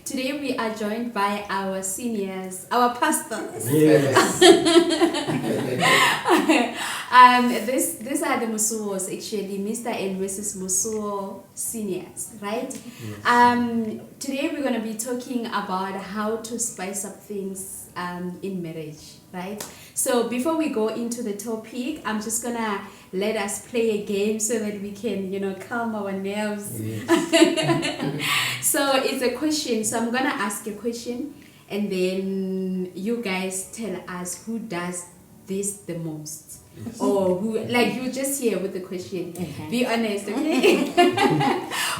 Today we are joined by our seniors, our pastors. Yes. These are the Musuos, actually, Mr. and Mrs. Musuo seniors, right? Yes. Today we're going to be talking about how to spice up things in marriage, right? So before we go into the topic, I'm just going to let us play a game so that we can, calm our nerves. Yes. So it's a question. So I'm going to ask a question and then you guys tell us who does this the most. Yes. Or who, like you just here with the question. Be honest, okay?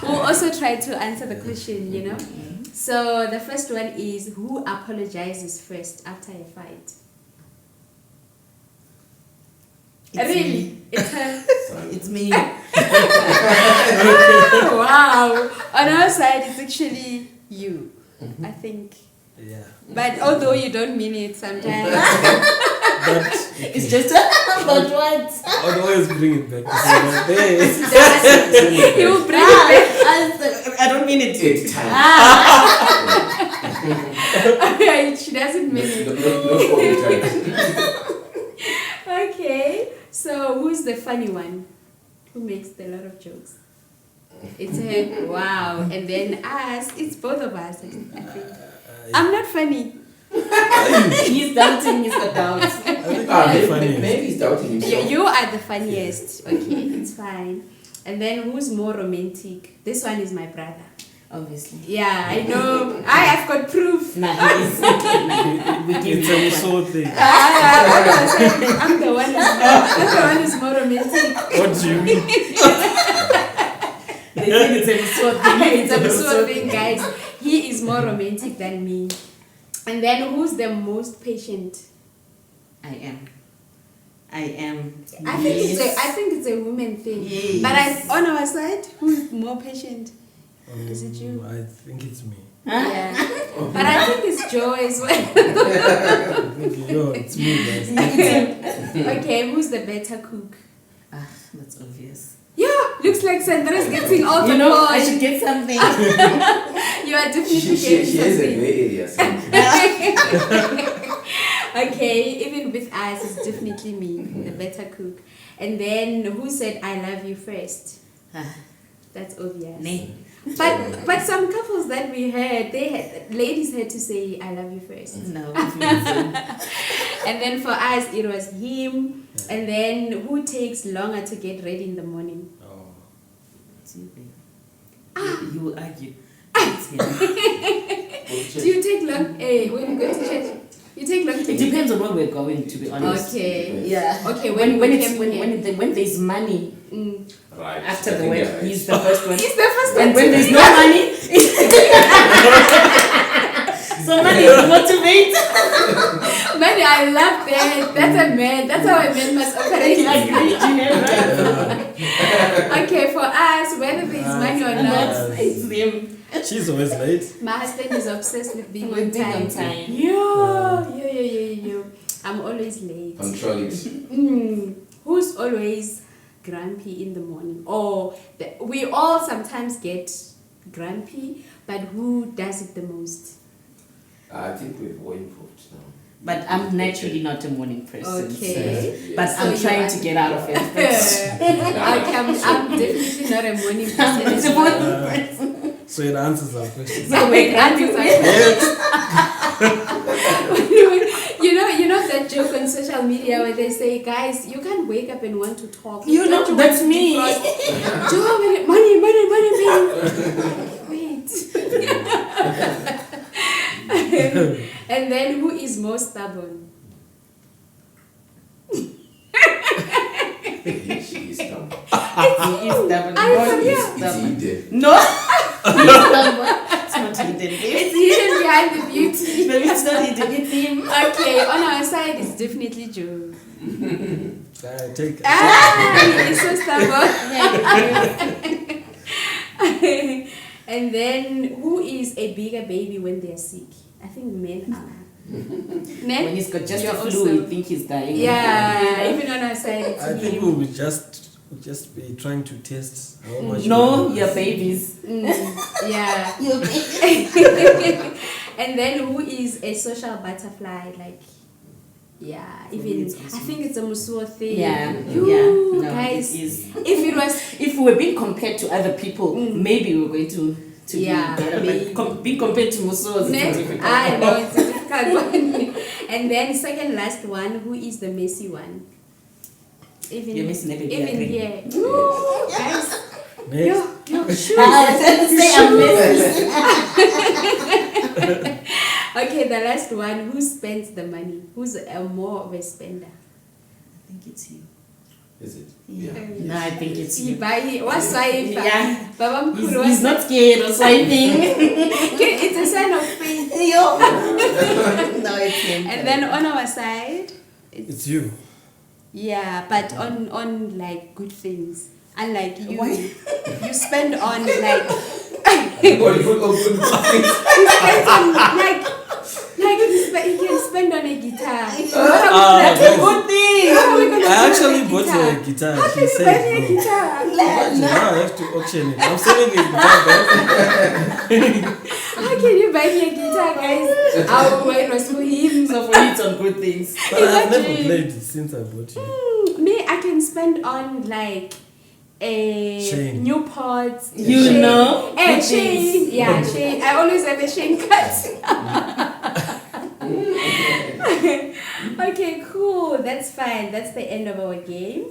We'll also try to answer the question, So the first one is, who apologizes first after a fight? Really? It's her. It's me. Oh, wow. On our side, it's actually you, I think. Yeah. But although you don't mean it sometimes. But It's just about what? I'd always bring it back to say, He will bring it back. I don't mean it. Take time. Alright, she doesn't mean it. No Okay, so who's the funny one? Who makes a lot of jokes? It's her. Wow. And then us, it's both of us, I think. I'm not funny. He's doubting his doubts. Maybe he's doubting himself. You are the funniest. Okay, it's fine. And then who's more romantic? This one is my brother. Obviously. Yeah, I know. I've got proof. Nah, he's we give it's you a one. soul thing. I'm the one who's more romantic. What do you mean? They think it's a sort thing. It's a absurd thing, guys. He is more romantic than me. And then who's the most patient? I am. I think it's a woman thing. Yes. But on our side, who's more patient? Is it you? I think it's me. Yeah. But I think it's Joe as well. I think, it's me, guys. Okay, who's the better cook? That's obvious. Yeah, looks like Sandra's getting all the I points. should get something. You are definitely She getting has a something. gray area. Okay, even with us, it's definitely me, the better cook. And then who said I love you first? That's obvious. Nay. But some couples that we heard, ladies had to say I love you first. No. And then for us, it was him. Yeah. And then who takes longer to get ready in the morning? Oh. You will argue. It's him. Do you take long? When you go to church, you take long. It depends on where we're going, to be honest. Okay. Yeah. Okay. When When there's money Right. after I the think work, you're he's the first one. He's the first And one. when there's no money, so money motivate. Man, I love that. That's a man. That's how a man must operate. Okay, for us, whether there's money or not, It's them. She's always late. my husband is obsessed with being on With being on time. time. Yeah. I'm always late. Punctuality. Who's always grumpy in the morning? Or we all sometimes get grumpy, but who does it the most? I think we've all improved now. But I'm naturally not a morning person. Okay. But So I'm you trying are- to get out of it. I'm definitely not a morning person. It's a morning person. So it answers our question. So we're Answers grumpy. You know that joke on social media where they say, guys, you can't wake up and want to talk. You know, Don't that's want to me. defrost. Joe, money. Wait. And then who is more stubborn? She is dumb. He is stubborn. I No, forget. he's It's stubborn. hidden. No! He's stubborn. It's not hidden. It's hidden behind the beauty. Maybe it's not hidden. It's him. Okay, on our side, it's definitely Joe. Take it. He is so stubborn. And then, who is a bigger baby when they're sick? I think men are. Men? When he's got just You're a flu, also- you think he's dying. Yeah, even on our side, it's I think him. we'll be just We'll just be trying to test how much. No, we- your babies. Yeah. Your babies. And then who is a social butterfly? Like, yeah, For me, even it's I also- think it's a Musuo thing. Yeah, You yeah. No, guys, it is. if it was If we were being compared to other people, maybe we were going to Yeah, be better. maybe. But being compared to Musos, it's difficult. I know it's a difficult one. And then second last one, who is the messy one? Even You're missing every even thing. here. Woo, guys, Next. your shoes. Say I'm messy. Okay, the last one, who spends the money? Who's more of a spender? I think it's you. Is it? Yeah. Yeah. No, I think it's You you. buy it. What's swiping? Yeah. Baba He's, Mkulu, he's not scared of swiping. it's a sign of faith. No, it's him. And then on our side, It's you. yeah, but on like good things. Unlike you, Why? you spend on like Everybody put on good things. spends on like you can spend on a guitar. That's a good thing. How are we gonna I spend on actually bought guitar? a guitar. How She can you buy said me a no. guitar? Imagine, now I have to auction it. I'm selling a guitar back. How can you buy me a guitar, guys? Our it was for him. So for you, it's on good things. But I've never Imagine. played it since I bought it. Me, I can spend on like a Chain. new pots. You chain. know, A good chain. things. Yeah, chain. I always have a chain cut. Okay, cool. That's fine. That's the end of our game.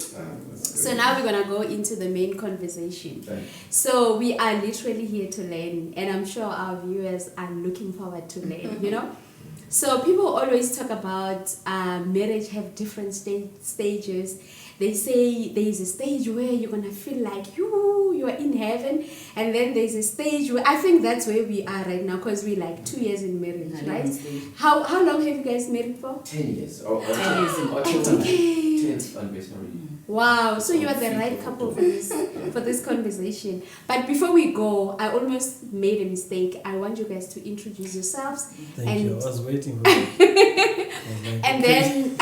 So now we're gonna go into the main conversation. So we are literally here to learn, and I'm sure our viewers are looking forward to learn. You know. So people always talk about marriage have different stages. They say there is a stage where you're gonna feel like you are in heaven, and then there's a stage where I think that's where we are right now because we're like 2 years in marriage, right? How long have you guys married for? 10 years. 10 years in or A 10 decade. 10th anniversary. Wow, so you are the right couple for this conversation. But before we go, I almost made a mistake. I want you guys to introduce yourselves. Thank And- you. I was waiting for that. And then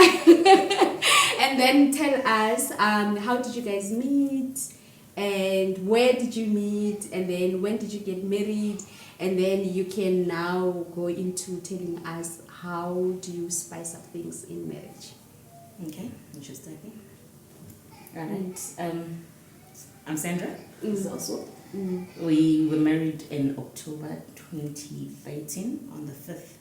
and then tell us how did you guys meet, and where did you meet, and then when did you get married, and then you can now go into telling us how do you spice up things in marriage. Okay, interesting. Alright. I'm Sandra. This is Oswald. We were married in October 2013 on the 5th.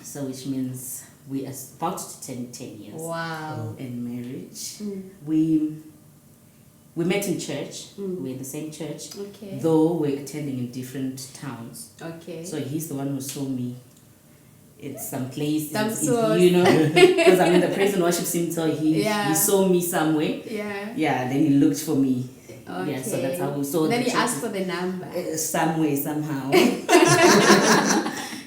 So which means we are about to turn 10 years Wow. in marriage. Mm. We met in church. Mm. We're in the same church, Okay. though we're attending in different towns. Okay. So he's the one who saw me in some place, Some sort. you know, because I'm in the praise and worship scene. So he Yeah. saw me somewhere. Yeah. Yeah, then he looked for me. Okay. Yeah, so that's how we saw. Then the he church. asked for the number. Some way, somehow.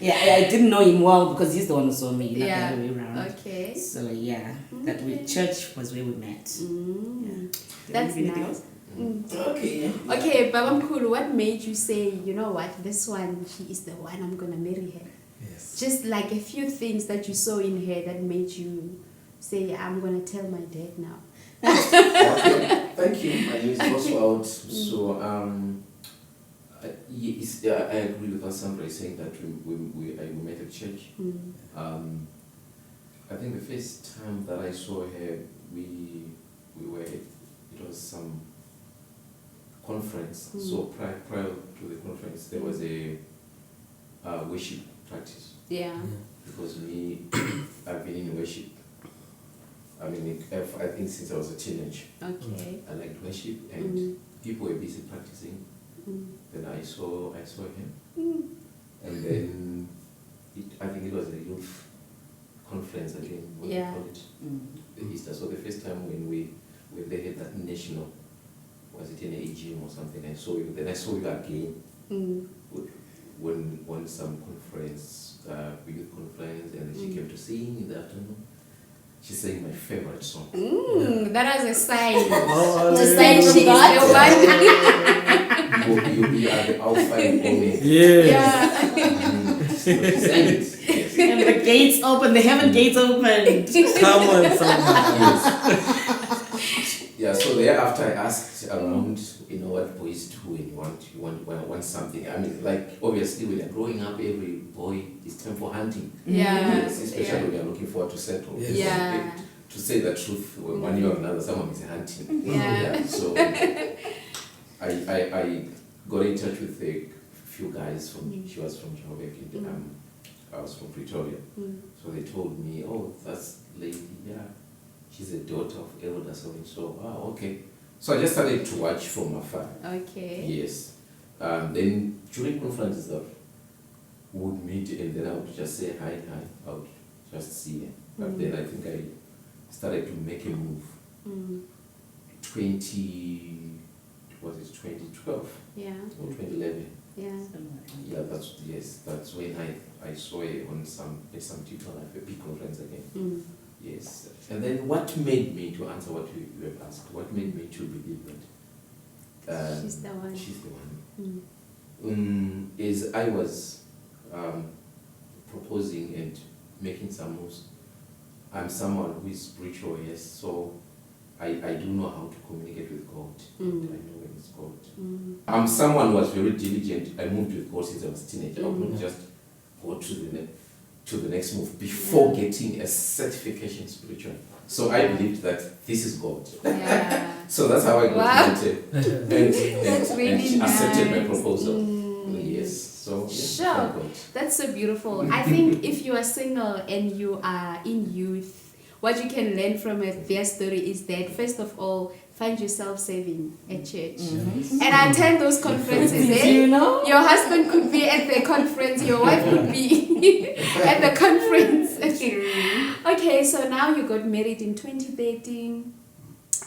Yeah, I didn't know him well because he's the one who saw me, not Yeah. the other way around. Okay. So yeah, that we church was where we met. Mm. Yeah. That's Anything nice. else? Okay. Okay, Baba Mkulu, what made you say, you know what, this one, she is the one, I'm gonna marry her? Yes. Just like a few things that you saw in her that made you say, I'm gonna tell my dad now. Okay. Thank you. My name is Oswald. So, I agree with what Sandra is saying that we met at church. Mm. I think the first time that I saw her, we were, it was some conference. So prior to the conference, there was a worship practice. Yeah. Because me, I've been in worship. I mean, I think since I was a teenager. Okay. I liked worship, and people were busy practicing. Then I saw him, and then I think it was a youth conference again. What Yeah. do you call it? The Easter. So the first time when they had that national, was it in AGM or something? I saw you. Then I saw you again. When some conference, youth conference, and then she came to sing in the afternoon. She sang my favorite song. That was a sign. Oh, To yeah. say she is the one. You are the Alpha and Omega. Yes. Yeah. Sang it. Yes. And the gates open, the heaven gates opened. Come on, someone. Yes. Yeah, Yeah, so thereafter I asked around, what boys do when you want something. I mean, like, obviously when you're growing up, every boy is time for hunting. Yeah. Yes, especially when you're looking forward to settle. Yes. Yeah. To say the truth, one way or another, someone is hunting. Yeah. So I got in touch with a few guys she was from Joburg, and I was from Pretoria. So they told me, oh, that's lady, yeah. She's a daughter of elder so. Oh, okay. So I just started to watch from afar. Okay. Yes. Then during conferences, we would meet, and then I would just say hi. I would just see her. But then I think I started to make a move. 2012? Yeah. Or 2011. Yeah. Yeah, that's when I saw it on some people at a big conference again. Yes. And then what made me, to answer what you have asked, what made me to believe that she's the one. She's the one. Is I was proposing and making some moves. I'm someone who is spiritual, yes, so I do know how to communicate with God. I know when it's God. I'm someone who was very diligent. I moved with God since I was a teenager. I would not just go to the next move before getting a certification spiritual. So I believed that this is God. Yeah. So that's how I got committed. That's really and she accepted my nice. proposal. Yes. So yeah, Sure. thank God. That's so beautiful. I think if you are single and you are in youth, what you can learn from their story is that, first of all, find yourself serving at church. And attend those conferences. Your husband could be at the conference, your wife could be at the conference. Okay, so now you got married in 2013,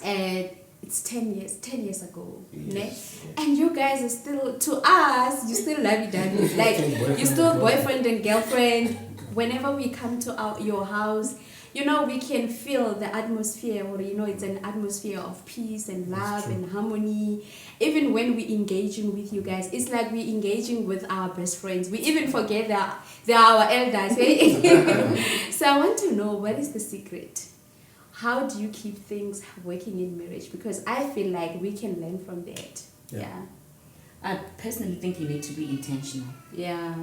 and it's 10 years ago. Yes. And you guys are still, to us, you still lovey-dovey. Like, you still boyfriend and girlfriend. Whenever we come to your house, we can feel the atmosphere, or it's an atmosphere of peace and love and harmony. Even when we engaging with you guys, it's like we engaging with our best friends. We even forget that they are our elders. Eh? So I want to know, what is the secret? How do you keep things working in marriage? Because I feel like we can learn from that. Yeah. I personally think you need to be intentional. Yeah.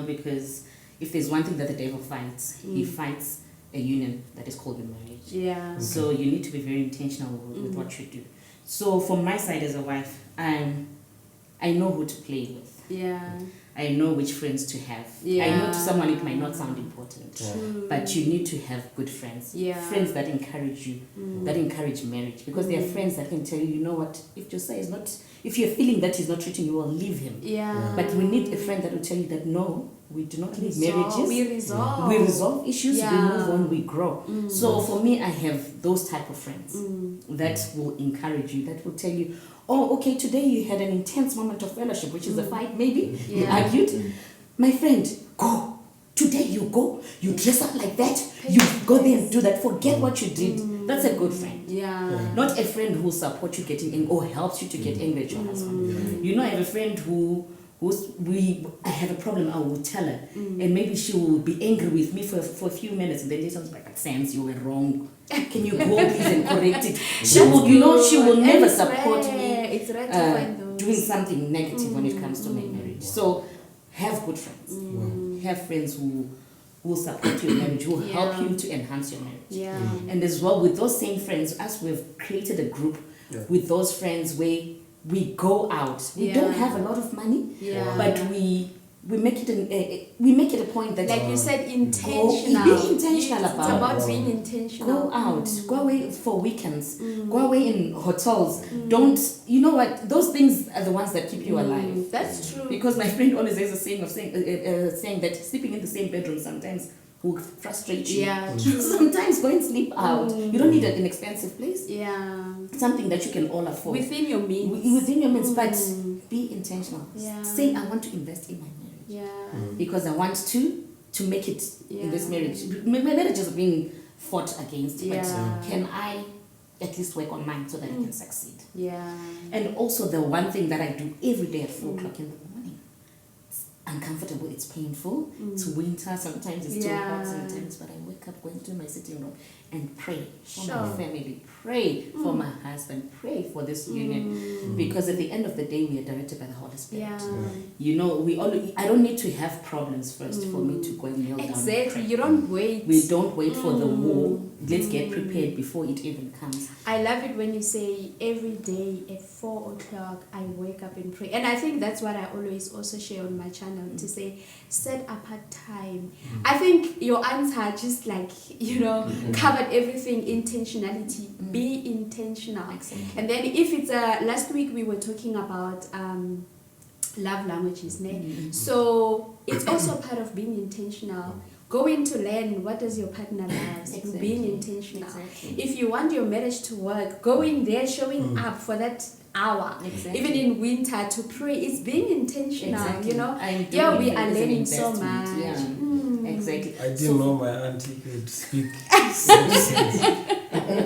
Because if there's one thing that the devil fights, he fights a union that is called a marriage. Yeah. Okay. So you need to be very intentional with what you do. So from my side as a wife, I know who to play with. Yeah. I know which friends to have. Yeah. I know to someone it might not sound important, True. but you need to have good friends. Yeah. Friends that encourage you, that encourage marriage. Because there are friends that can tell you, what, if Josiah is not, if you're feeling that he's not treating you well, leave him. Yeah. But we need a friend that will tell you that no, we do not leave marriages. We resolve. We resolve issues, Yeah. we move on, we grow. So for me, I have those type of friends that will encourage you, that will tell you, oh, okay, today you had an intense moment of fellowship, which is a fight maybe, you Yeah. argued. My friend, go. Today you go, you dress up like that, you go there and do that, forget what you did. That's a good friend. Yeah. Not a friend who will support you getting angry or helps you to get angry at your husband. I have a friend I have a problem, I will tell her, and maybe she will be angry with me for a few minutes, and then later on, like, Sans, you were wrong. Can you go please and correct it? She will never support me It's rare to find those. doing something negative when it comes to my marriage. So have good friends. Have friends who will support your marriage, who will help you to enhance your marriage. Yeah. And as well, with those same friends, as we've created a group with those friends where we go out. We don't have a lot of money, but we make it a point that, like you said, intentional. Be intentional It's about being intentional. Go out, go away for weekends, go away in hotels. Don't, those things are the ones that keep you alive. That's true. Because my friend always has a saying of saying that sleeping in the same bedroom sometimes will frustrate you. Yeah, true. Sometimes go and sleep out. You don't need an expensive place. Yeah. Something that you can all afford. Within your means. Within your means, but be intentional. Yeah. Say, I want to invest in my marriage. Yeah. Because I want to make it in this marriage. Marriages are being fought against, but can I at least work on mine so that I can succeed? Yeah. And also the one thing that I do every day at 4 o'clock in the morning, it's uncomfortable, it's painful, it's winter, sometimes it's too hot, sometimes, but I wake wake up, go into my sitting room and pray for Sure. my family, pray for my husband, pray for this union. Because at the end of the day, we are directed by the Holy Spirit. Yeah. You know, I don't need to have problems first for me to go and kneel down. Exactly. And pray. You don't wait. We don't wait for the war. Let's get prepared before it even comes. I love it when you say every day at 4 o'clock I wake up and pray. And I think that's what I always also share on my channel to say set apart time. I think your answer just like, you know, covered everything. Intentionality. Be intentional. Exactly. And then if it's last week we were talking about love languages, ne? So it's also part of being intentional. Going to learn what does your partner love. Exactly. Being intentional. Exactly. If you want your marriage to work, going there, showing up for that hour, Exactly. even in winter to pray, it's being intentional. Exactly. You know. I'm Yeah, doing we it are as an learning so investment. much. Yeah. Exactly. I didn't know my auntie could speak such things.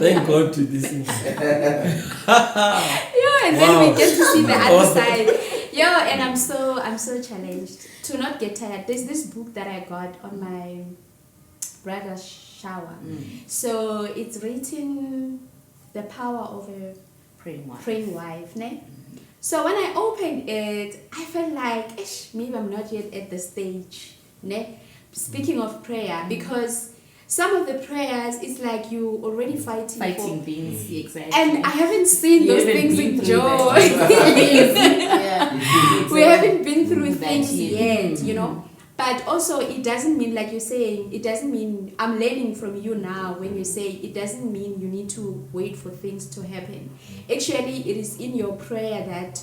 Thank God to this incident. Yeah, and then Wow. we get to see the other Awesome. side. Yeah, and I'm so challenged to not get tired. There's this book that I got on my brother's shower. So it's written The Power of a Praying wife. Praying Wife, ne? So when I opened it, I felt like, maybe I'm not yet at the stage, ne? Speaking of prayer, because some of the prayers, it's like you already fighting for. things, exactly. And I haven't seen You those haven't things been with through joy. Yeah. We haven't been through That things yet. yet, you know. But also, it doesn't mean, like you're saying, it doesn't mean, I'm learning from you now when you say, it doesn't mean you need to wait for things to happen. Actually, it is in your prayer that,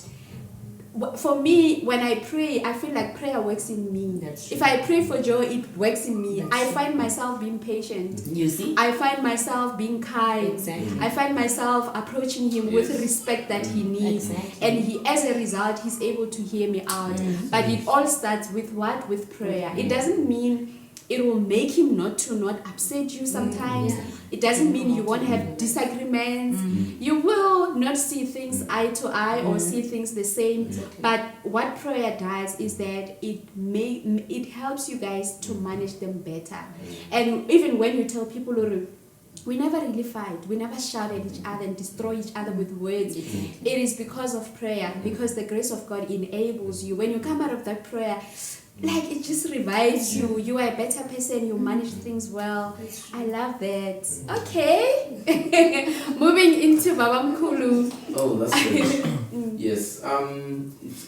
for me, when I pray, I feel like prayer works in me. That's true. If I pray for joy, it works in me. That's I true. find myself being patient. You see? I find myself being kind. Exactly. I find myself approaching him with Yes. respect that he needs. Exactly. And he, as a result, he's able to hear me out. But it all starts with what? With prayer. It doesn't mean it will make him not upset you sometimes. Yeah. It doesn't mean you won't have disagreements. You will not see things eye to eye or see things the same. Exactly. But what prayer does is that it helps you guys to manage them better. And even when you tell people, we never really fight, we never shout at each other and destroy each other with words. Exactly. It is because of prayer, because the grace of God enables you. When you come out of that prayer, like it just revives you. You are a better person. You manage things well. I love that. Okay, moving into Baba Mkulu. Oh, that's great. Yes,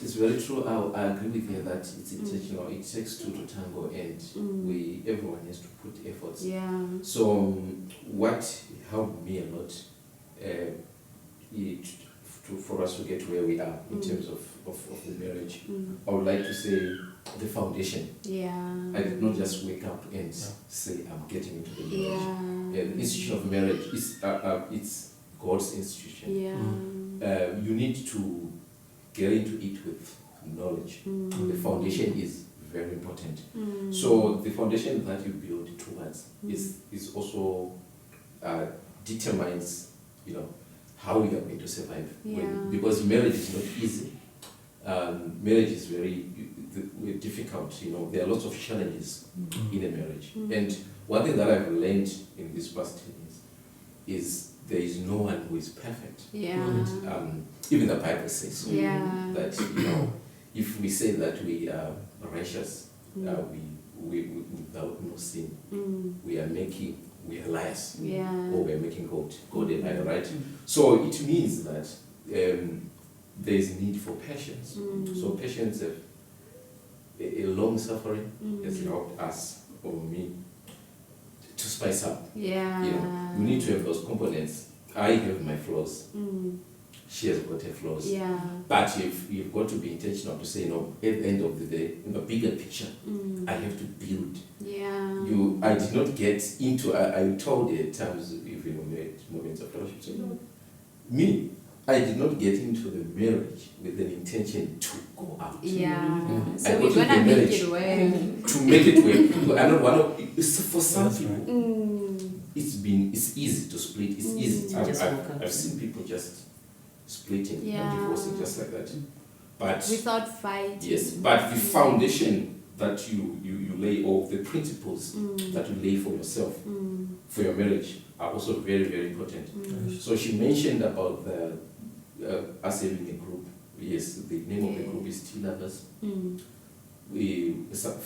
it's very true. I agree with you that it's intentional. It takes two to tango, and everyone has to put efforts. Yeah. So what helped me a lot for us to get where we are in terms of the marriage, I would like to say the foundation. Yeah. I did not just wake up and say I'm getting into the marriage. Yeah. The institution of marriage is it's God's institution. Yeah. You need to get into it with knowledge. The foundation is very important. So the foundation that you build towards is also determines, you know, how you are going to survive. Because marriage is not easy. Marriage is very difficult. You know, there are lots of challenges in a marriage. And one thing that I've learned in this past 10 years is there is no one who is perfect. Yeah. Even the Bible says so. Yeah. That, you know, if we say that we are righteous, we without no sin, we are liars. Yeah. Or we are making God a liar, right? So it means that there is need for patience. So patience, a long suffering has helped us or me to spice up. Yeah. You know, we need to have those components. I have my flaws. She has got her flaws. Yeah. But you've got to be intentional to say, no, at the end of the day, in the bigger picture, I have to build. Yeah. I did not get into, I told at times, even when we had moments of fellowship, so, no, me, I did not get into the marriage with an intention to go out. Yeah. I So got we're into gonna the make marriage it work. to make it work. I don't want to, for some That's people, right. it's easy to split. It's easy. Just walk out. I've seen people just splitting Yeah. and divorcing just like that. But Without fighting. yes, but the foundation that you lay, or the principles that you lay for yourself, for your marriage are also very, very important. So she mentioned about us having a group. Yes, the name of the group is Tea Lovers.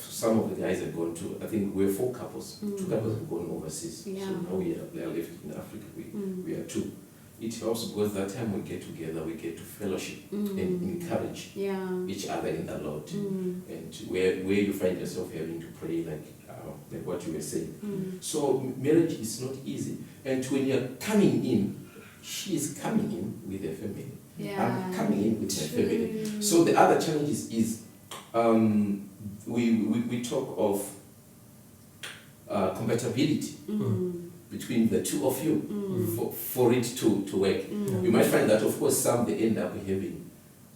Some of the guys have gone to, I think we're 4 couples. 2 couples have gone overseas. So now they are left in Africa. We are 2. It helps because that time we get together, we get to fellowship and encourage each other in the Lord. And where you find yourself having to pray like what you were saying. So marriage is not easy. And when you're coming in, she is coming in with her family. I'm coming in with my family. So the other challenge is we talk of compatibility between the 2 of you for it to work. You might find that, of course, some they end up having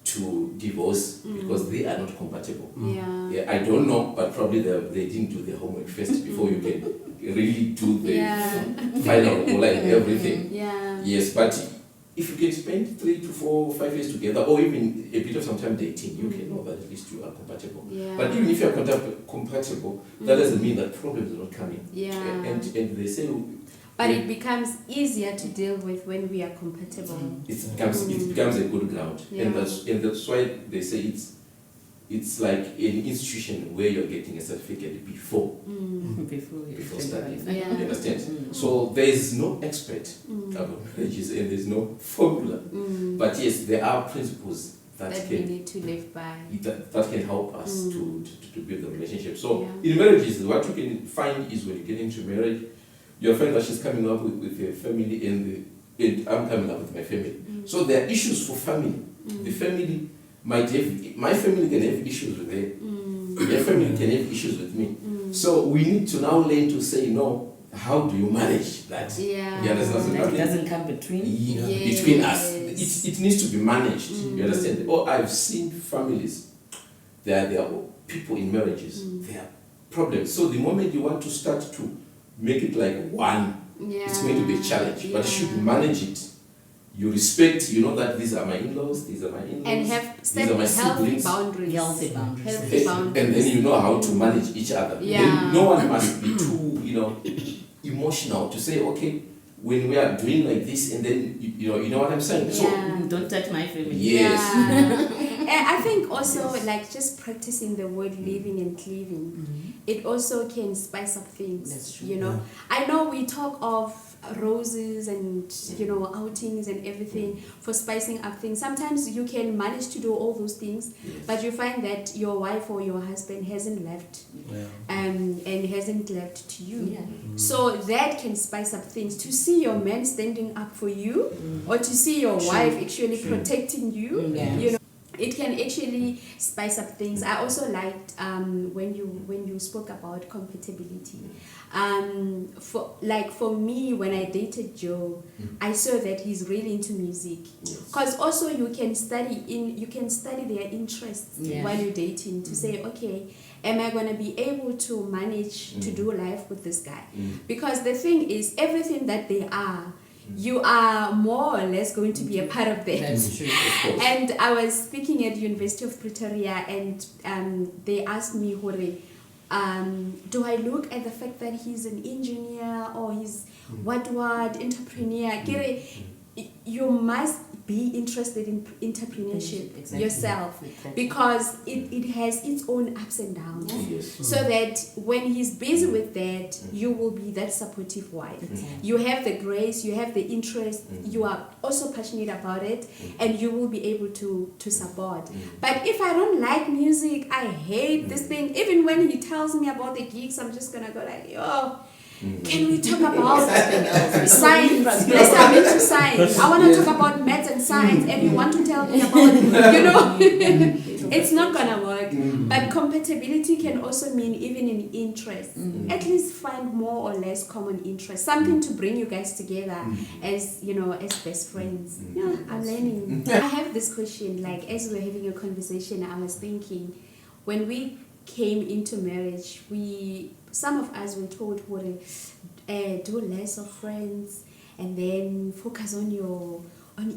to divorce because they are not compatible. I don't know, but probably they didn't do the homework first before you can really do the final or like everything. Yes, but if you can spend 3 to 4, 5 years together, or even a bit of some time dating, you can know that at least you are compatible. But even if you are compatible, that doesn't mean that problems are not coming. And they say. But it becomes easier to deal with when we are compatible. It becomes a good ground, and that's why they say it's like an institution where you're getting a certificate before studying. You understand? So there is no expert about marriages and there's no formula. But yes, there are principles that we need to live by. That can help us to build the relationship. So in marriages, what you can find is when you get into marriage, you'll find that she's coming up with her family and I'm coming up with my family. So there are issues for family. The family might have, my family can have issues with her. Their family can have issues with me. So we need to now learn to say, no, how do you manage that? That doesn't come between us. It needs to be managed. You understand? I've seen families, there are people in marriages, there are problems. So the moment you want to start to make it like one, it's going to be a challenge. But you should manage it. You respect, you know that these are my in-laws, these are my in-laws, and have these are my siblings. Healthy boundaries. And then you know how to manage each other. Then no one must be too, emotional to say, okay, when we are doing like this, and then you know what I'm saying. So don't touch my family. Yes. I think also like just practicing the word living and cleaving, it also can spice up things. That's true. You know, I know we talk of roses and outings and everything for spicing up things. Sometimes you can manage to do all those things, but you find that your wife or your husband hasn't left, and hasn't left to you. So that can spice up things. To see your man standing up for you, or to see your wife actually protecting you, you know. It can actually spice up things. I also liked when you spoke about compatibility. For me, when I dated Joe, I saw that he's really into music. Because also you can study their interests while you're dating to say, okay, am I gonna be able to manage to do life with this guy? Because the thing is, everything that they are, you are more or less going to be a part of that. That's true. And I was speaking at University of Pretoria, and they asked me, Hore, do I look at the fact that he's an engineer or he's what entrepreneur? You must be interested in entrepreneurship yourself, because it has its own ups and downs. So that when he's busy with that, you will be that supportive wife. You have the grace, you have the interest, you are also passionate about it, and you will be able to support. But if I don't like music, I hate this thing, even when he tells me about the gigs, I'm just gonna go like, can we talk about science? Yes, I'm into science. I want to talk about maths and science, and you want to tell me about, it's not gonna work. But compatibility can also mean even in interest. At least find more or less common interest, something to bring you guys together as as best friends. I'm learning. I have this question. Like as we were having a conversation, I was thinking, when we came into marriage, some of us were told, do less of friends and then focus on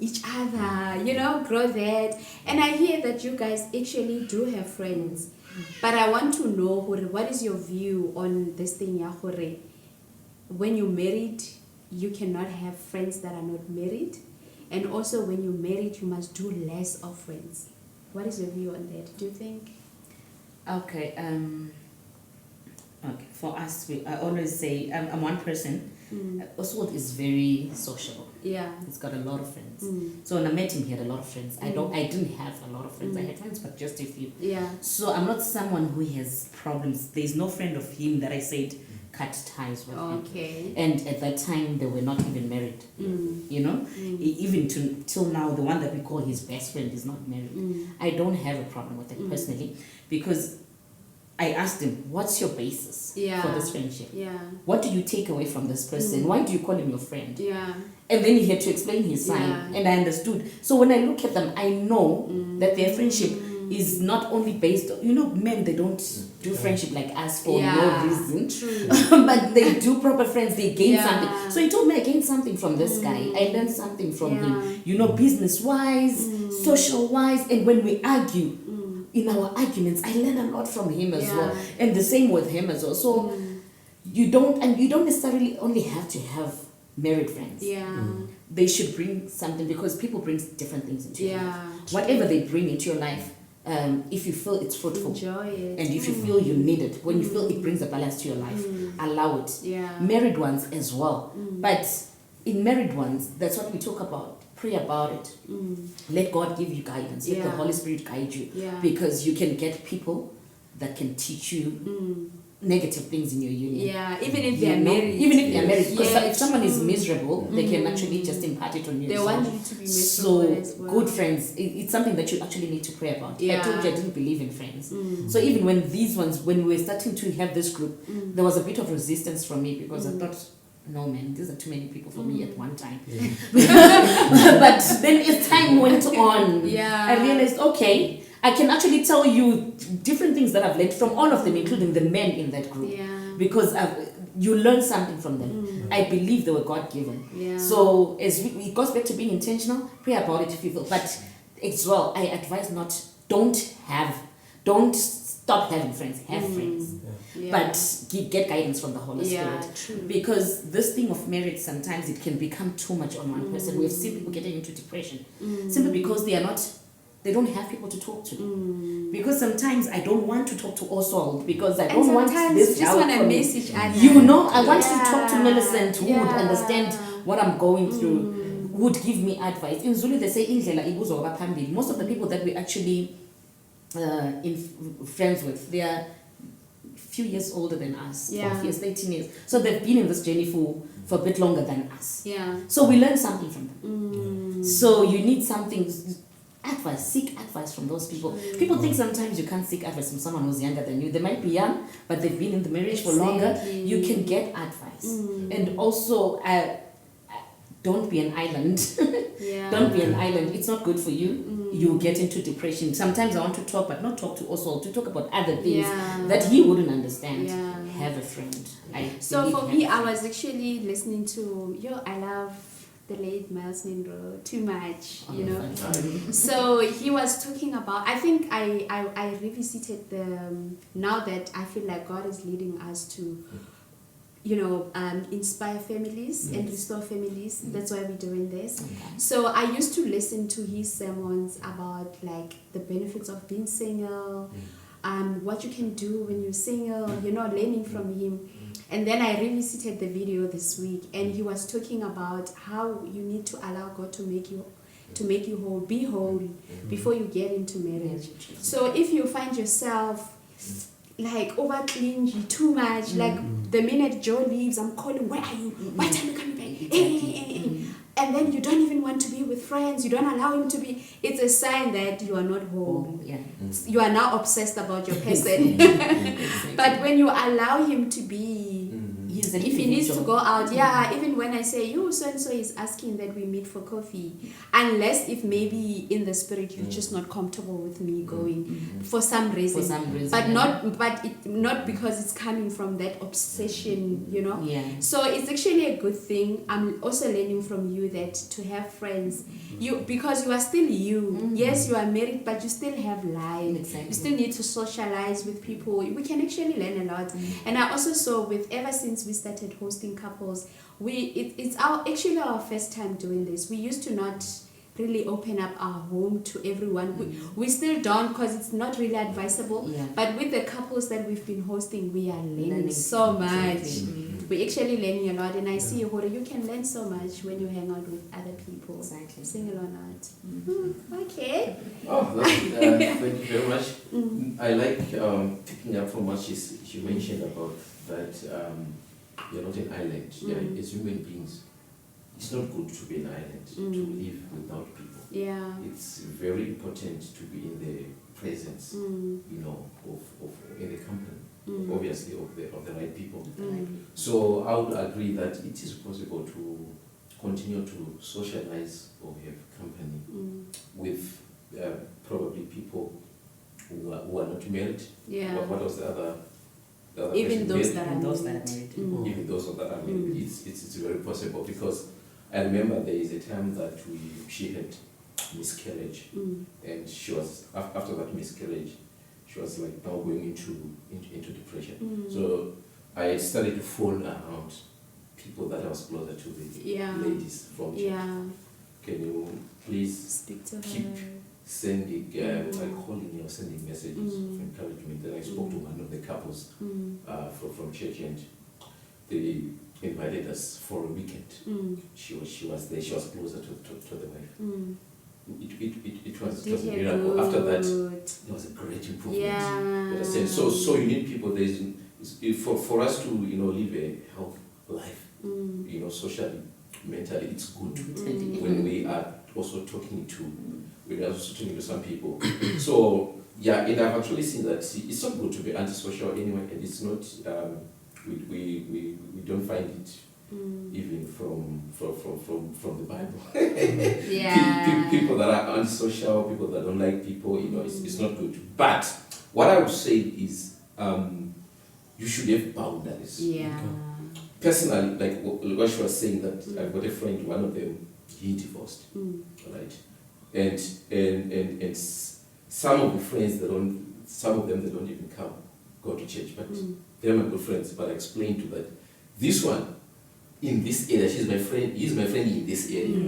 each other, grow that. And I hear that you guys actually do have friends, but I want to know, what is your view on this thing, when you're married, you cannot have friends that are not married, and also when you're married, you must do less of friends. What is your view on that? Do you think? Okay. Okay. For us, I always say I'm one person. Oswald is very sociable. Yeah. He's got a lot of friends. So when I met him, he had a lot of friends. I didn't have a lot of friends. I had friends, but just a few. Yeah. So I'm not someone who has problems. There's no friend of him that I said cut ties with him. Okay. And at that time, they were not even married. You know, even till now, the one that we call his best friend is not married. I don't have a problem with it personally, because I asked him, what's your basis for this friendship? Yeah. What do you take away from this person? Why do you call him your friend? Yeah. And then he had to explain his side, and I understood. So when I look at them, I know that their friendship is not only based on, you know, men, they don't do friendship like us for no reason. True. But they do proper friends, they gain something. So he told me I gained something from this guy. I learned something from him, you know, business-wise, social-wise, and when we argue, in our arguments, I learn a lot from him as well. And the same with him as well. So you don't necessarily only have to have married friends. Yeah. They should bring something, because people bring different things into your life. True. Whatever they bring into your life, if you feel it's fruitful, Enjoy it. and if you feel you need it, when you feel it brings a balance to your life, allow it. Yeah. Married ones as well. But in married ones, that's what we talk about. Pray about it. Let God give you guidance. Let the Holy Spirit guide you. Yeah. Because you can get people that can teach you negative things in your union. Yeah, even if You they're know? married. Even if they're married. Because Yeah, if someone is true. miserable, they can actually just impart it on you. They as want well. you to be miserable So, as well. good friends, it's something that you actually need to pray about. I Yeah. told you I didn't believe in friends. So even when these ones, when we were starting to have this group, there was a bit of resistance from me, because I thought, no man, these are too many people for me at one time. But then as time went on, I realized, okay, I can actually tell you different things that I've learned from all of them, including the men in that group. Yeah. Because you learn something from them. I believe they were God-given. Yeah. So as it goes back to being intentional, pray about it if you feel. But as well, I advise don't stop having friends. Have friends. Yeah. But get guidance from the Holy Yeah, Spirit. true. Because this thing of marriage, sometimes it can become too much on one person. We've seen people getting into depression simply because they don't have people to talk to. Because sometimes I don't want to talk to Oswald, because I don't want this just help want to from message Anna. you know, I want to talk to Yeah. Millicent, who would understand what I'm going through, would give me advice. In Zulu, they say, "Indlela ibuzwa kwabaphambili." Most of the people that we actually friends with, they are few years older than us, 12 years, 13 years. So they've been in this journey for a bit longer than us. Yeah. So we learn something from them. So you need something, advice, seek advice from those people. People think sometimes you can't seek advice from someone who's younger than you. They might be young, but they've been in the marriage for longer. You can get advice. And also, don't be an island. Don't be an island. It's not good for you. You get into depression. Sometimes I want to talk, but not talk to Oswald, to talk about other things that he wouldn't understand. Have a friend. So for me, I was actually listening to, I love the late Miles Monroe too much, you know. So he was talking about, I think I revisited now that I feel like God is leading us to, inspire families and restore families. That's why we're doing this. So I used to listen to his sermons about like the benefits of being single, what you can do when you're single, learning from him. And then I revisited the video this week, and he was talking about how you need to allow God to make you whole, be whole before you get into marriage. So if you find yourself like over clingy too much, like the minute Joe leaves, I'm calling, where are you? What time are you coming back? And then you don't even want to be with friends, you don't allow him to be, it's a sign that you are not whole. You are now obsessed about your person. But when you allow him to be, if he needs to go out, even when I say, so-and-so is asking that we meet for coffee, unless if maybe in the spirit you're just not comfortable with me going for some reason. But not because it's coming from that obsession, So it's actually a good thing. I'm also learning from you that to have friends, because you are still you. Yes, you are married, but you still have life. Exactly. You still need to socialize with people. We can actually learn a lot. And I also saw ever since we started hosting couples, it's actually our first time doing this. We used to not really open up our home to everyone. We still don't, because it's not really advisable. Yeah. But with the couples that we've been hosting, we are learning so much. We're actually learning a lot, and I see you can learn so much when you hang out with other people. Exactly. Single or not. Okay. Oh, that's, thank you very much. I like picking up from what she mentioned about that you're not an island. Yeah, as human beings, it's not good to be an island, to live without people. Yeah. It's very important to be in the presence, you know, of in the company, obviously of the right people. So I would agree that it is possible to continue to socialize or have company with probably people who are not married. Yeah. What was the other Even person? those that are And those that married. are married. Even those that are married, it's very possible, because I remember there is a time that she had miscarriage, and she was after that miscarriage, she was like now going into depression. So I started to phone around people that I was closer to, the ladies from church. Yeah. Can you please Speak to keep her. sending, like calling or sending messages of encouragement. Then I spoke to one of the couples from church, and they invited us for a weekend. She was there. She was closer to the wife. It was a miracle. After that, there was a great improvement. Yeah. You understand? So you need people. For us to live a healthy life, socially, mentally, it's good when we are also talking to some people. So yeah, and I've actually seen that it's not good to be antisocial anyway, and it's not. We don't find it even from the Bible. Yeah. People that are antisocial, people that don't like people, it's not good. But what I would say is, you should have boundaries. Yeah. Personally, like what she was saying, that I've got a friend, one of them, he divorced, right? And some of the friends some of them they don't even go to church, but they're my good friends. But I explained to that this one in this area, he's my friend in this area.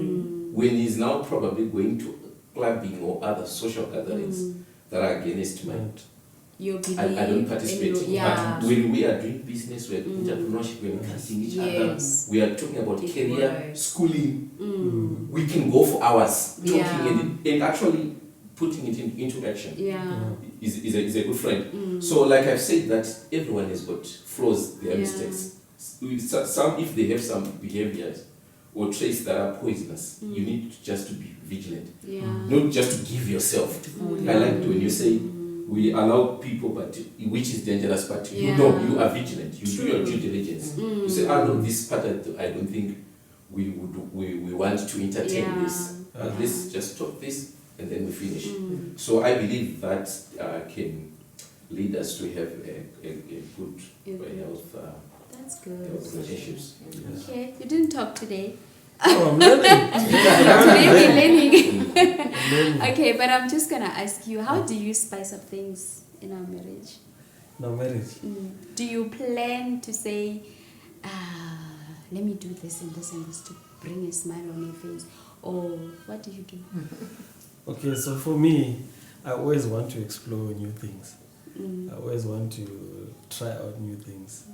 When he's now probably going to clubbing or other social gatherings that are against my I don't participate. But when we are doing business, we are doing entrepreneurship, we are encouraging each other, we are talking about career, schooling, we can go for hours talking and actually putting it into action. Is a good friend. So like I've said, that everyone has got flaws, their mistakes. Some, if they have some behaviors or traits that are poisonous, you need just to be vigilant. Not just to give yourself. I like when you say, we allow people, but which is dangerous, but you are vigilant. You do your due diligence. You say, no, this part I don't think we want to entertain this. Let's just talk this and then we finish. So I believe that can lead us to have a good health. That's good. Relationships. Okay, you didn't talk today. Oh, I'm learning. Today we're learning. Okay, but I'm just gonna ask you, how do you spice up things in our marriage? No marriage. Do you plan to say, let me do this and this and this to bring a smile on your face, or what do you do? Okay, so for me, I always want to explore new things. I always want to try out new things.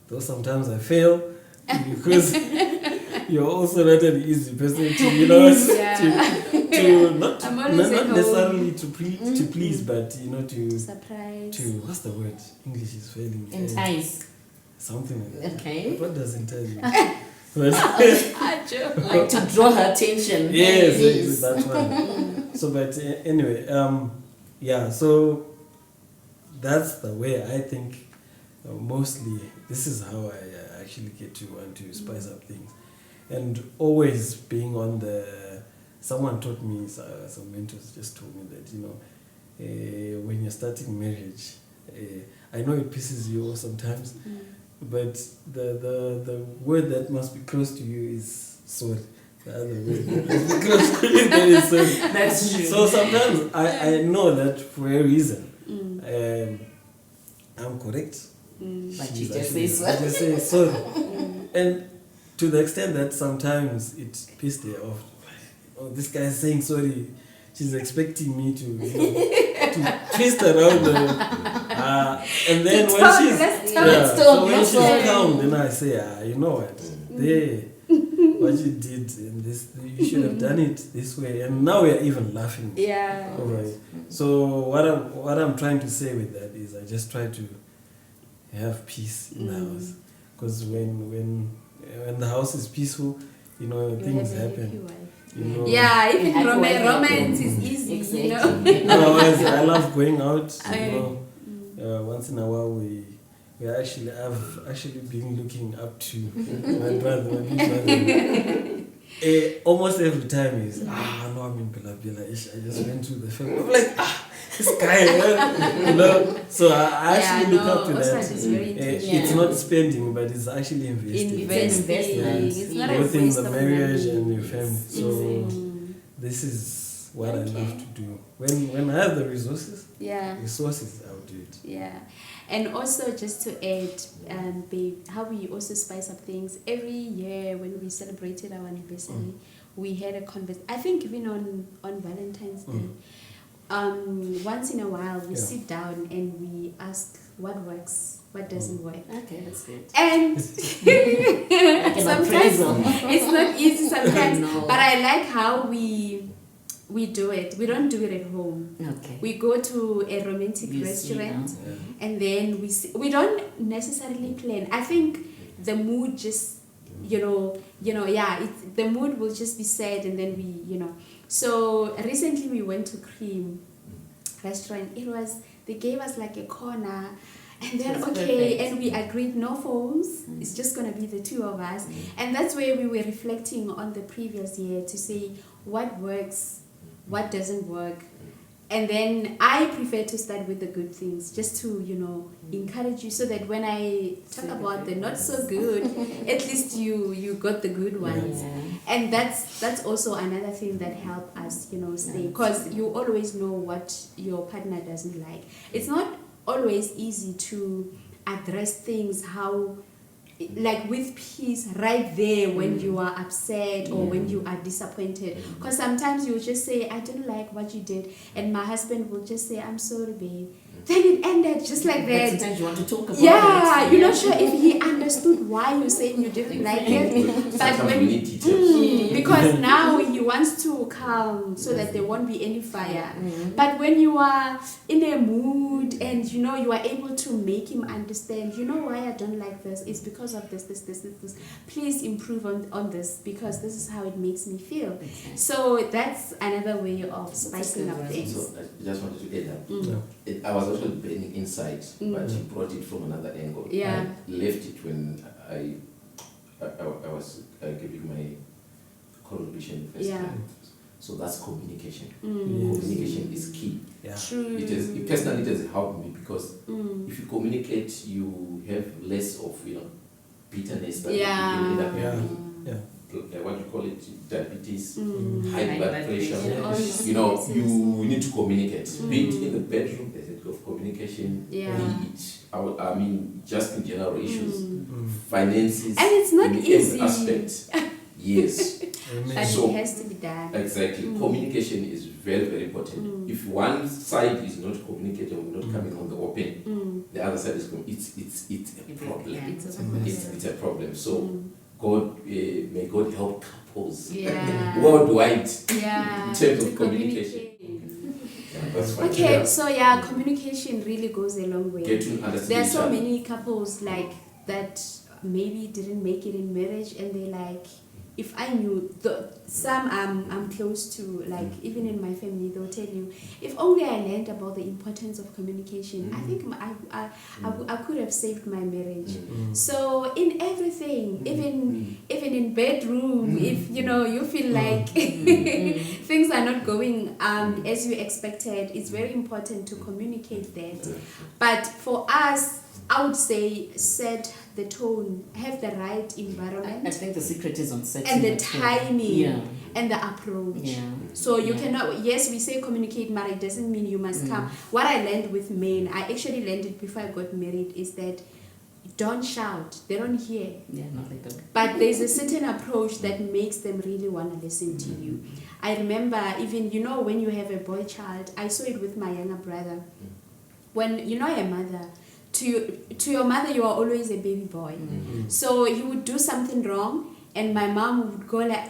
Though sometimes I fail because you're also not an easy person to not necessarily to please, but to surprise. To what's the word? English is failing. Entice. Something like that. Okay. What does entice mean? Like to draw her attention. Yes, that's one. So, but anyway, so that's the way I think. Mostly, this is how I actually get to want to spice up things, and always being on the. Someone taught me, some mentors just told me that when you're starting marriage, I know it pisses you off sometimes, but the word that must be close to you is sorry. The other word that must be close to you is sorry. That's true. So sometimes I know that for a reason, I'm correct. But you she's just actually- say so. I just say sorry. And to the extent that sometimes it pissed her off. Oh, this guy is saying sorry. She's expecting me to, to twist around and then when she's so when she's calm, then I say, you know what, what you did in this, you should have done it this way, and now we are even laughing over it. So what I'm trying to say with that is I just try to have peace in the house, because when the house is peaceful, things happen. Even romance is easy, Otherwise, I love going out. Once in a while, I've actually been looking up to my brother, my big brother. Almost every time is no, I'm in Pilapila. I just went to the film. I'm like, this guy, So I actually look up to that. It's not spending, but it's actually investing. It's not both a in waste the of marriage money. and your family. So this is what I love to do. When I have the resources, I'll do it. Yeah. And also just to add, babe, how we also spice up things. Every year when we celebrated our anniversary, we had a conversation. I think even on Valentine's Day, once in a while we sit down and we ask what works, what doesn't work. Okay, that's good. And sometimes it's not easy sometimes, but I like how we do it. We don't do it at home. Okay. We go to a romantic restaurant and then we don't necessarily plan. I think the mood just, the mood will just be set, and then we, So recently we went to Cream restaurant. They gave us like a corner, and then and we agreed no phones. It's just gonna be the two of us, and that's where we were reflecting on the previous year to say what works, what doesn't work. And then I prefer to start with the good things, just to, encourage you, so that when I talk about the not so good, at least you got the good ones. And that's also another thing that help us, stay, because you always know what your partner doesn't like. It's not always easy to address things like with peace right there when you are upset or when you are disappointed, because sometimes you just say, I don't like what you did, and my husband will just say, I'm sorry, babe. Then it ended just like that. Sometimes you want to talk about it. You're not sure if he understood why you said you didn't like it. But because now he wants to calm so that there won't be any fire. But when you are in a mood and you are able to make him understand, why I don't like this, it's because of this. Please improve on this, because this is how it makes me feel. So that's another way of spicing up things. So I just wanted to add that. I was also burning inside, but he brought it from another angle. I left it when I was giving my contribution first time. So that's communication. Communication is key. True. Personally, it has helped me, because if you communicate, you have less of bitterness that you can end up having. What you call it, diabetes, high blood pressure. You need to communicate. Be it in the bedroom, there's a of communication. Be it, just in general issues, finances, and it's not easy. Aspect. Yes. But it has to be done. Exactly. Communication is very, very important. If one side is not communicating, not coming on the open, the other side is it's a problem. It's a problem. So God, may God help couples worldwide in terms of communication. That's fine. Okay, so communication really goes a long way. There are so many couples like that maybe didn't make it in marriage, and they like, if I knew, some I'm close to, like even in my family, they'll tell you, if only I learned about the importance of communication, I think I could have saved my marriage. So in everything, even in bedroom, if you feel like things are not going as you expected, it's very important to communicate that. But for us, I would say set the tone, have the right environment. I think the secret is on setting and the timing and the approach. So you cannot, we say communicate, but it doesn't mean you must come. What I learned with men, I actually learned it before I got married, is that don't shout. They don't hear. Yeah, no, they don't. But there's a certain approach that makes them really want to listen to you. I remember even, you know, when you have a boy child, I saw it with my younger brother. When, you know, a mother, to your mother, you are always a baby boy. So he would do something wrong, and my mom would go like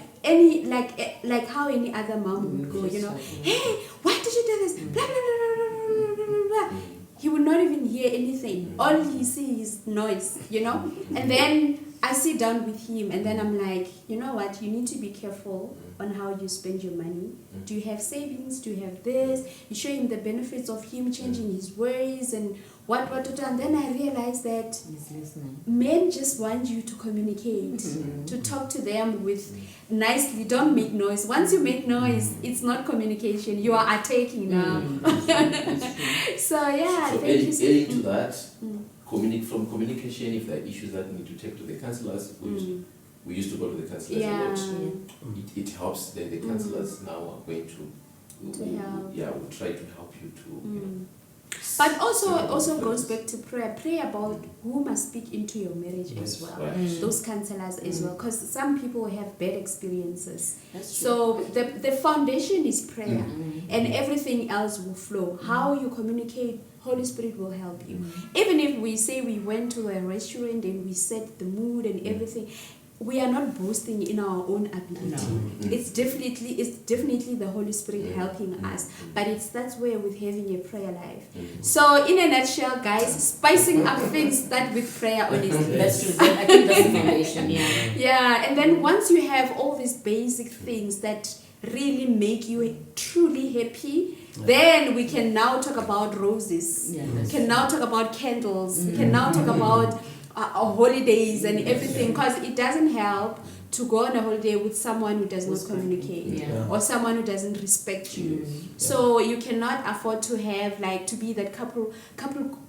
how any other mom would go, you know, hey, why did you do this? Blah, blah, blah, blah, blah, blah, blah. He would not even hear anything. All he sees is noise, you know. And then I sit down with him, and then I'm like, you know what? You need to be careful on how you spend your money. Do you have savings? Do you have this? You show him the benefits of him changing his ways and what. And then I realized that men just want you to communicate, to talk to them with nicely. Don't make noise. Once you make noise, it's not communication. You are attacking now. So yeah, so thank you. Adding to that, from communication, if there are issues that need to take to the counselors, we used to go to the counselors a lot. It helps. The counselors now are going to help. will try to help you to. You know, but also goes back to prayer. Pray about who must speak into your marriage as well. Right. Those counselors as well, because some people have bad experiences. That's true. So the foundation is prayer, and everything else will flow. How you communicate, Holy Spirit will help you. Even if we say we went to a restaurant and we set the mood and everything, we are not boasting in our own ability. It's definitely the Holy Spirit helping us. But it starts with having a prayer life. So in a nutshell, guys, spicing up things start with prayer, honestly. That's true. I think that's the foundation. Yeah, and then once you have all these basic things that really make you truly happy, then we can now talk about roses. We can now talk about candles. We can now talk about holidays and everything, because it doesn't help to go on a holiday with someone who does not communicate or someone who doesn't respect you. So you cannot afford to have to be that couple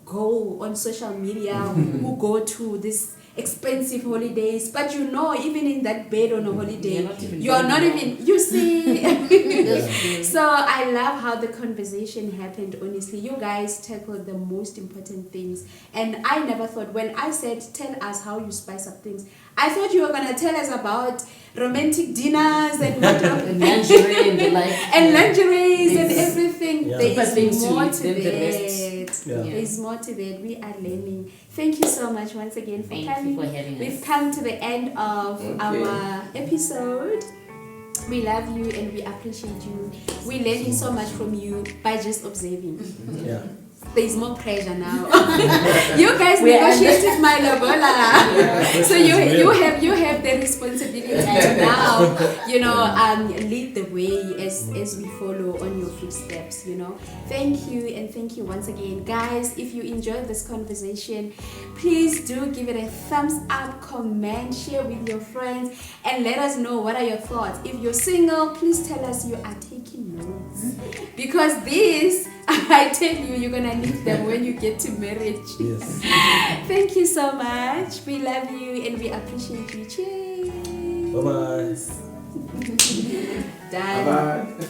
go on social media who go to this expensive holidays, but you know, even in that bed on a holiday, you are not even, you see. So I love how the conversation happened. Honestly, you guys tackled the most important things, and I never thought, when I said tell us how you spice up things, I thought you were gonna tell us about romantic dinners and lingerie and the like, and lingeries and everything. There is more to that. There is more to that. We are learning. Thank you so much once again for coming. For having us. We've come to the end of our episode. We love you and we appreciate you. We're learning so much from you by just observing. There's more pressure now. You guys negotiated my lobola, so you have the responsibility to now, lead the way as we follow on your footsteps. Thank you once again, guys. If you enjoyed this conversation, please do give it a thumbs up, comment, share with your friends, and let us know what are your thoughts. If you're single, please tell us you are taking notes, because this, I tell you, you're gonna need them when you get to marriage. Yes. Thank you so much. We love you and we appreciate you. Cheers. Bye-bye. Done. Bye-bye.